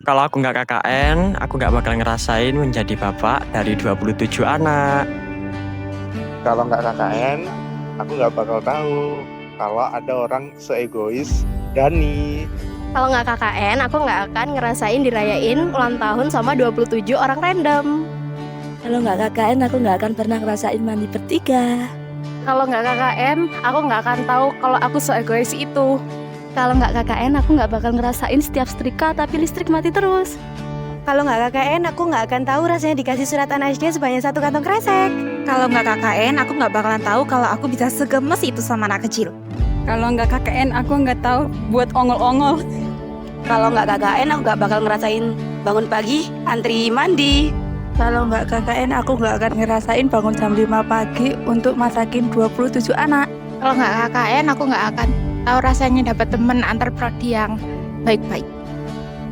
Kalau aku nggak KKN, aku nggak bakal ngerasain menjadi bapak dari 27 anak. Kalau nggak KKN, aku nggak bakal tahu kalau ada orang seegois Dani. Kalau nggak KKN, aku nggak akan ngerasain dirayain ulang tahun sama 27 orang random. Kalau nggak KKN, aku nggak akan pernah ngerasain mandi bertiga. Kalau nggak KKN, aku nggak akan tahu kalau aku seegois itu. Kalau nggak KKN, aku nggak bakal ngerasain setiap setrika tapi listrik mati terus. Kalau nggak KKN, aku nggak akan tahu rasanya dikasih surat SD sebanyak 1 kantong kresek. Kalau nggak KKN, aku nggak bakalan tahu kalau aku bisa segemes itu sama anak kecil. Kalau nggak KKN, aku nggak tahu buat ongol-ongol. Kalau nggak KKN, aku nggak bakal ngerasain bangun pagi, antri mandi. Kalau nggak KKN, aku nggak akan ngerasain bangun jam 5 pagi untuk masakin 27 anak. Kalau nggak KKN, aku nggak akan tahu rasanya dapat teman antar prodi yang baik-baik.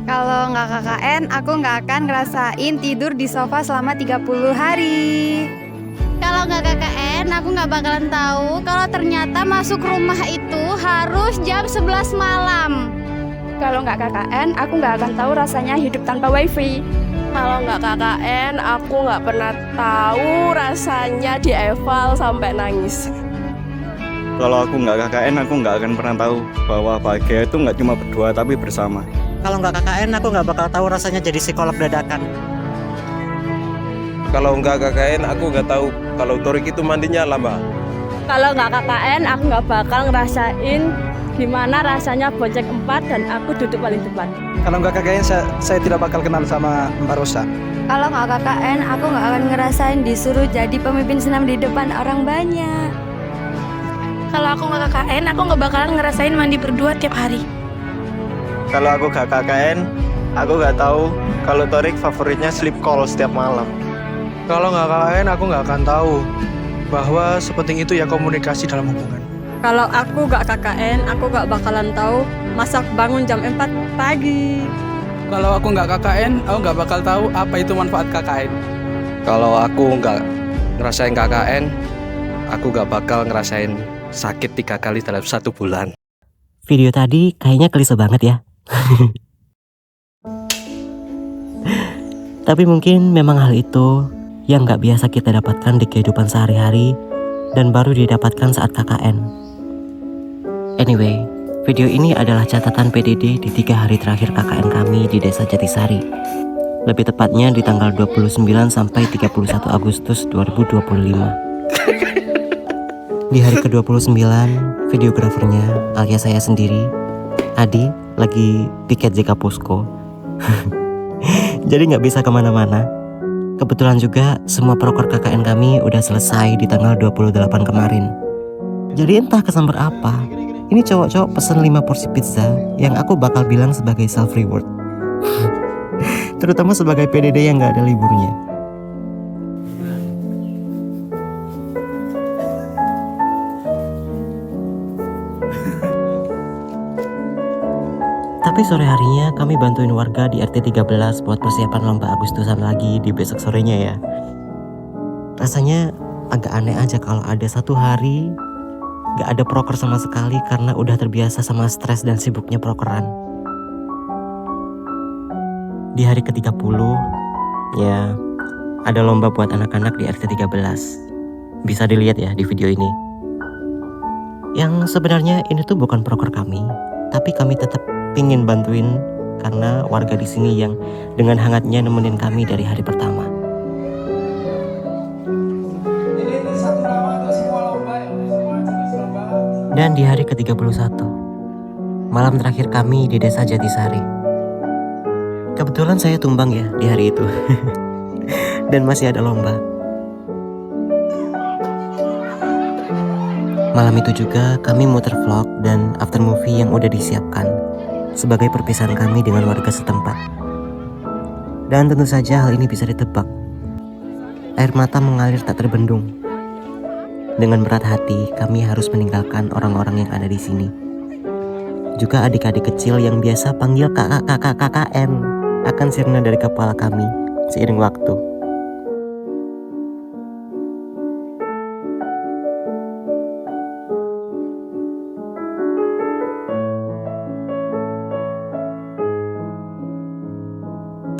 Kalau nggak KKN, aku nggak akan ngerasain tidur di sofa selama 30 hari. Kalau nggak KKN, aku nggak bakalan tahu kalau ternyata masuk rumah itu harus jam 11 malam. Kalau nggak KKN, aku nggak akan tahu rasanya hidup tanpa wifi. Kalau nggak KKN, aku nggak pernah tahu rasanya dieval sampai nangis. Kalau aku nggak KKN, aku nggak akan pernah tahu bahwa bahagia itu nggak cuma berdua tapi bersama. Kalau nggak KKN, aku nggak bakal tahu rasanya jadi psikolog dadakan. Kalau nggak KKN, aku nggak tahu kalau Torik itu mandinya lama. Kalau nggak KKN, aku nggak bakal ngerasain gimana rasanya bonceng 4 dan aku duduk paling depan. Kalau nggak KKN, saya tidak bakal kenal sama Mbak Rosa. Kalau nggak KKN, aku nggak akan ngerasain disuruh jadi pemimpin senam di depan orang banyak. Kalau aku nggak KKN, aku nggak bakalan ngerasain mandi berdua tiap hari. Kalau aku nggak KKN, aku nggak tahu kalau Torik favoritnya sleep call setiap malam. Kalau nggak KKN, aku nggak akan tahu bahwa sepenting itu ya komunikasi dalam hubungan. Kalau aku nggak KKN, aku nggak bakalan tahu masak bangun jam 4 pagi. Kalau aku nggak KKN, aku nggak bakal tahu apa itu manfaat KKN. Kalau aku nggak ngerasain KKN, aku nggak bakal ngerasain sakit 3 kali dalam 1 bulan. Video tadi kayaknya klise banget ya. Tapi mungkin memang hal itu yang nggak biasa kita dapatkan di kehidupan sehari-hari dan baru didapatkan saat KKN. Anyway, video ini adalah catatan PDD di 3 hari terakhir KKN kami di Desa Jatisari. Lebih tepatnya di tanggal 29 sampai 31 Agustus 2025. Di hari ke-29, videografernya alias saya sendiri, Adi, lagi piket JK Posko. Jadi nggak bisa kemana-mana. Kebetulan juga semua proker KKN kami udah selesai di tanggal 28 kemarin. Jadi entah kesamber apa, ini cowok-cowok pesen 5 porsi pizza yang aku bakal bilang sebagai self reward. Terutama sebagai PDD yang gak ada liburnya. Tapi sore harinya kami bantuin warga di RT 13 buat persiapan lomba Agustusan lagi di besok sorenya ya. Rasanya agak aneh aja kalau ada satu hari gak ada proker sama sekali karena udah terbiasa sama stres dan sibuknya prokeran. Di hari ke-30, ya ada lomba buat anak-anak di RT 13. Bisa dilihat ya di video ini. Yang sebenarnya ini tuh bukan proker kami, tapi kami tetap pingin bantuin karena warga di sini yang dengan hangatnya nemenin kami dari hari pertama. Dan di hari ke-31, malam terakhir kami di Desa Jatisari. Kebetulan saya tumbang ya di hari itu. Dan masih ada lomba. Malam itu juga kami muter vlog dan after movie yang udah disiapkan sebagai perpisahan kami dengan warga setempat. Dan tentu saja hal ini bisa ditebak. Air mata mengalir tak terbendung. Dengan berat hati kami harus meninggalkan orang-orang yang ada di sini. Juga adik-adik kecil yang biasa panggil kakak-kakak KKN akan sirna dari kepala kami seiring waktu.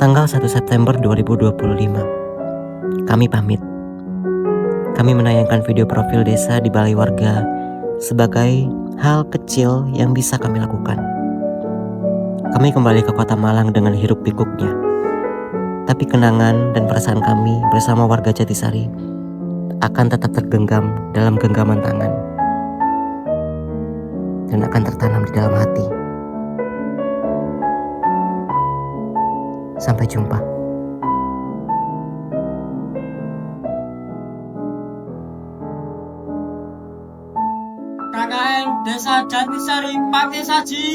Tanggal 1 September 2025, kami pamit. Kami menayangkan video profil desa di balai warga sebagai hal kecil yang bisa kami lakukan. Kami kembali ke kota Malang dengan hiruk pikuknya. Tapi kenangan dan perasaan kami bersama warga Jatisari akan tetap tergenggam dalam genggaman tangan dan akan tertanam di dalam hati. Sampai jumpa. KKN Desa Jatisari pakai saji.